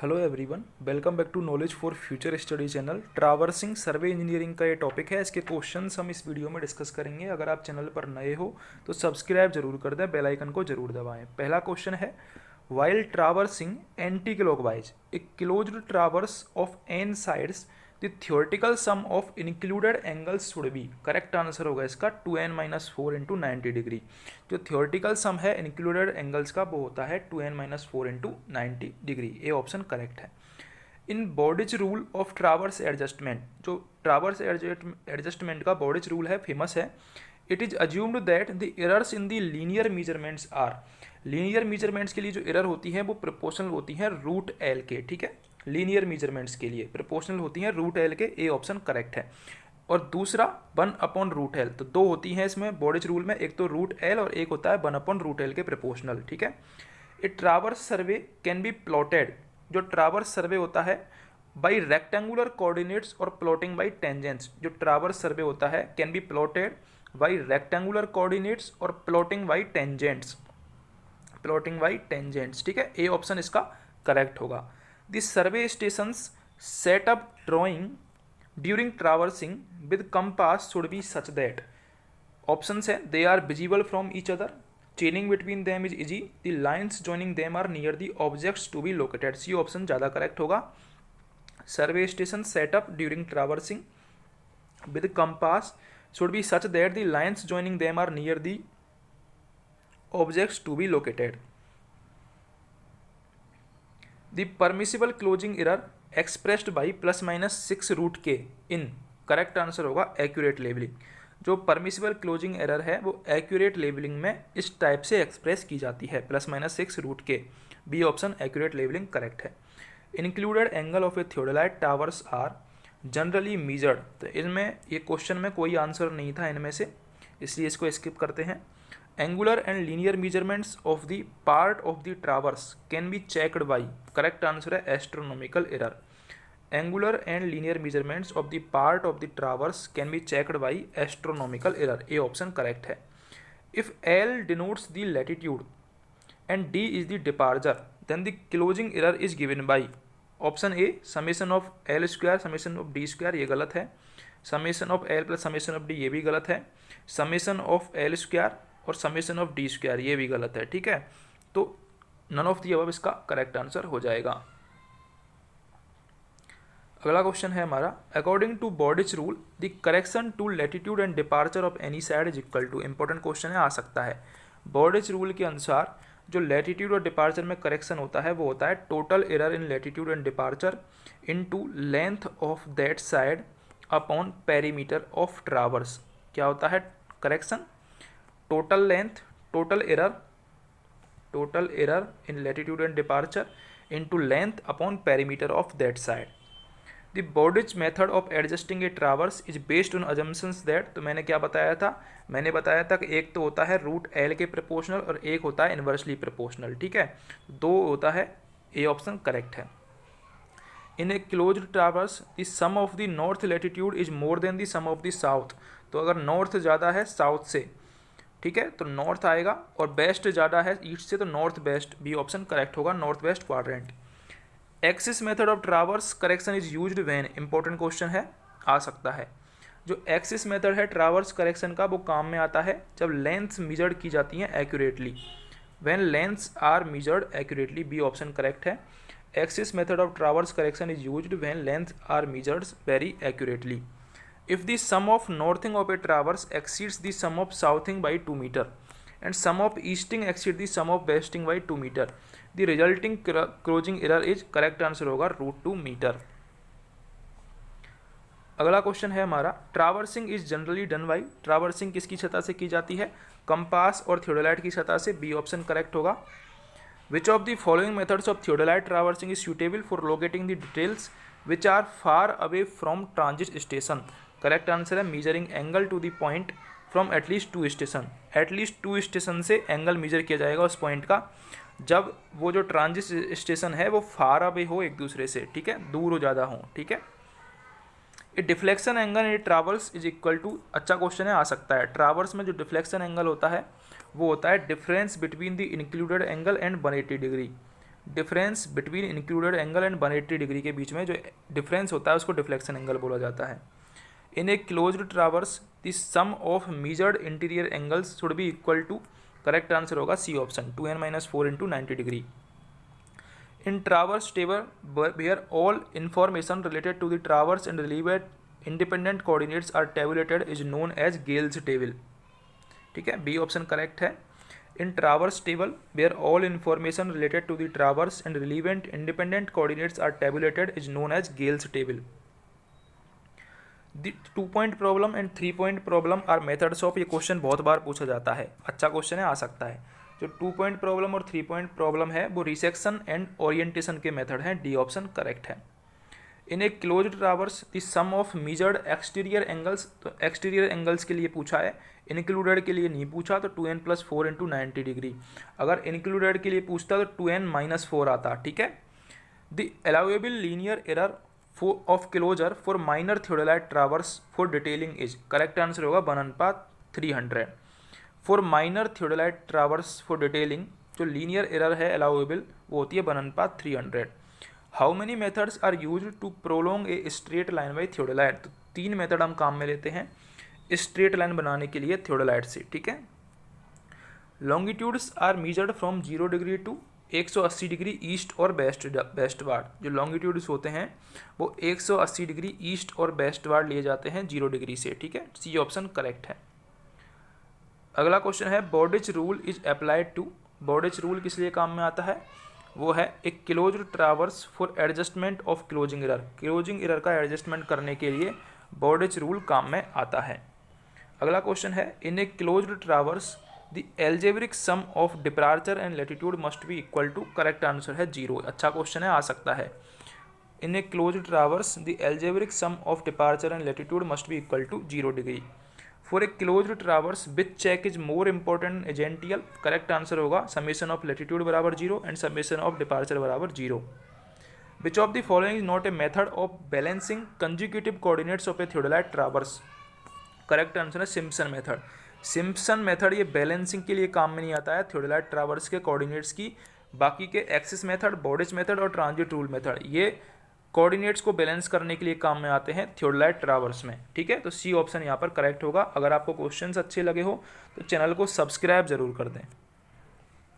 Hello everyone, welcome back to knowledge for future study channel. Traversing survey engineering का ये topic है। इसके questions हम इस वीडियो में डिस्कस करेंगे। अगर आप चैनल पर नए हो तो सब्सक्राइब जरूर कर दें, बेल आइकन को जरूर दबाएं। पहला क्वेश्चन है, while traversing anti clockwise a closed traverse of n sides the theoretical sum of included angles should be. Correct answer होगा इसका 2n-4 इंटू 90 डिग्री। जो थियोरेटिकल सम है इंक्लूडेड एंगल्स का वो होता है 2n-4 into 90 degree. A option correct है। In Bowditch's rule of traverse adjustment, जो ट्रावर्स एडजस्टमेंट का बॉडिज रूल है, फेमस है। It is assumed that the errors in the linear measurements are. Linear measurements के लिए जो एरर होती है वो प्रोपोर्शनल होती है रूट एल के। ठीक है, लीनियर मेजरमेंट्स के लिए प्रोपोर्शनल होती हैं रूट एल के। ए ऑप्शन करेक्ट है। और दूसरा 1/√L, तो दो होती हैं इसमें बॉडिज रूल में, एक तो रूट एल और एक होता है 1/√L के प्रोपोर्शनल। ठीक है। A traverse survey can be plotted, जो ट्रावर्स सर्वे होता है बाई रेक्टेंगुलर कोऑर्डिनेट्स और प्लॉटिंग बाई टेंजेंट्स। जो ट्रावर्स सर्वे होता है can be plotted by rectangular coordinates और plotting by tangents, plotting by tangents. ठीक है, ए ऑप्शन इसका करेक्ट होगा। The survey stations set up drawing during traversing with compass should be such that. Options है, they are visible from each other, चेनिंग between them is easy, the lines joining them are near the objects to be located. C option ज़्यादा correct होगा। Survey station setup during traversing with compass should be such that the lines joining them are near the objects to be located. The permissible closing error expressed by ±6√K in, correct answer होगा accurate levelling. जो permissible closing error है वो accurate labelling में इस type से express की जाती है, ±6√K। B option accurate levelling correct है। Included angle of a theodolite traverse are generally measured, तो इनमें ये क्वेश्चन में कोई आंसर नहीं था इनमें से, इसलिए इसको स्किप करते हैं। Angular and linear measurements of the part of the traverse can be checked by, correct answer है astronomical error. Angular and linear measurements of the part of the traverse can be checked by astronomical error. A option correct है। If L denotes the latitude and D is the departure then the closing error is given by. Option A summation of L square summation of D square, ये गलत है। Summation of L plus summation of D, ये भी गलत है। Summation of L square और summation of D square, ये भी गलत है। ठीक है, तो नन ऑफ दी अबव इसका करेक्ट आंसर हो जाएगा। अगला क्वेश्चन है हमारा, according to Bowditch's rule the correction to latitude and departure of any side is equal to. Important question है, आ सकता है। बॉडिज रूल के अनुसार जो लैटिट्यूड और डिपार्चर में करेक्शन होता है वो होता है total error in latitude and departure into length of that side upon perimeter of traverse. क्या होता है correction? Total length, total error in latitude and departure into length upon perimeter of that side. The Bowditch method of adjusting a traverse is based on assumptions that, तो मैंने क्या बताया था? मैंने बताया था कि एक तो होता है रूट एल के प्रोपोर्शनल और एक होता है इन्वर्सली प्रोपोर्शनल। ठीक है, दो होता है। ए ऑप्शन करेक्ट है। In a closed traverse the sum of the north latitude is more than the sum of the south. तो अगर नॉर्थ ज़्यादा है साउथ से, ठीक है, तो नॉर्थ आएगा, और वेस्ट ज़्यादा है ईस्ट से तो north west. B option correct होगा, north west quadrant. Axis method of traverse correction is used when, important question है, आ सकता है। जो एक्सिस मेथड है ट्रावर्स करेक्शन का वो काम में आता है जब लेंथ्स मेजर्ड की जाती हैं accurately, when lengths are measured accurately. B option correct है। Axis method of traverse correction is used when length are measured very accurately. If the sum of northing of a traverse exceeds the sum of southing by 2 meter and sum of easting exceeds the sum of westing by 2 meter, the resulting closing error is, correct answer होगा √2 meter। अगला question है हमारा, traversing is generally done by. Traversing किसकी सतह से की जाती है? कंपास और थियोडोलाइट की सतह से। बी ऑप्शन करेक्ट होगा। Which of the following methods of theodolite traversing is suitable for locating the details which are far away from transit station. Correct answer है measuring angle to the point from at least 2 station. At least 2 station से angle measure किया जाएगा उस point का जब वो जो transit station है वो फार अवे हो एक दूसरे से। ठीक है, दूर हो ज़्यादा हो। ठीक है, a deflection angle in traverse is equal to, अच्छा क्वेश्चन है, आ सकता है। ट्रावर्स में जो डिफ्लेक्शन एंगल होता है वो होता है difference between the included angle and 180 degree. Difference between included angle and 180 degree के बीच में जो डिफरेंस होता है उसको डिफ्लेक्शन एंगल बोला जाता है। In a closed traverse the sum of measured interior angles should be equal to, correct answer होगा C option 2n-4 into 90 degree. In traverse table where all information related to the traverse and relevant independent coordinates are tabulated is known as Gale's table. ठीक है, B option correct है। In traverse table where all information related to the traverse and relevant independent coordinates are tabulated is known as Gale's table. The 2 point problem and 3 point problem are methods of, ये question बहुत बार पूछा जाता है, अच्छा question है, आ सकता है। जो 2 पॉइंट प्रॉब्लम और 3 पॉइंट प्रॉब्लम है वो रिसेक्शन एंड ओरिएंटेशन के मेथड हैं, डी ऑप्शन करेक्ट है। In a closed traverse the sum of measured exterior angles, तो एक्सटीरियर एंगल्स के लिए पूछा है, इंक्लूडेड के लिए नहीं पूछा, तो 2n+4 इंटू 90 डिग्री। अगर इंक्लूडेड के लिए पूछता तो 2n-4 आता। ठीक है। The allowable linear error of closure for minor theodolite traverse for detailing is, correct answer होगा 1/300। For minor theodolite traverse for detailing जो लीनियर एरर है अलाउएबल वो होती है 1/300। How many methods are use to prolong a straight line by theodolite, तो 3 method हम काम में लेते हैं स्ट्रेट लाइन बनाने के लिए थियोडोलाइट से। ठीक है। Longitudes are measured from 0 degree to 180 degree east और वेस्टवार्ड। जो लॉन्गिट्यूड्स होते हैं वो 180 डिग्री ईस्ट और वेस्टवार्ड लिए जाते हैं 0 डिग्री से। ठीक है, सी ऑप्शन करेक्ट है। अगला क्वेश्चन है Bowditch rule is applied to, Bowditch rule किस लिए काम में आता है, वो है एक closed traverse for adjustment of closing error, closing error का एडजस्टमेंट करने के लिए बॉर्डिच रूल काम में आता है। अगला क्वेश्चन है in a closed traverse the algebraic sum of departure and latitude must be equal to, correct answer है 0, अच्छा क्वेश्चन है, आ सकता है। In a closed traverse the algebraic sum of departure and latitude must be equal to 0 degree. For a closed traverse which check is more important essential, correct answer होगा summation of latitude बराबर 0 and summation of departure बराबर 0। विच of the following is not a method of balancing consecutive coordinates of a theodolite traverse, correct answer है Simpson method. Simpson method ये balancing के लिए काम में नहीं आता है थियोडोलाइट ट्रावर्स के कोऑर्डिनेट्स की, बाकी के एक्सिस मेथड, बॉर्डिच मेथड और ट्रांजिट रूल मेथड ये कोऑर्डिनेट्स को बैलेंस करने के लिए काम में आते हैं थियोडोलाइट ट्रावर्स में। ठीक है, तो सी ऑप्शन यहाँ पर करेक्ट होगा। अगर आपको क्वेश्चंस अच्छे लगे हो तो चैनल को सब्सक्राइब जरूर कर दें।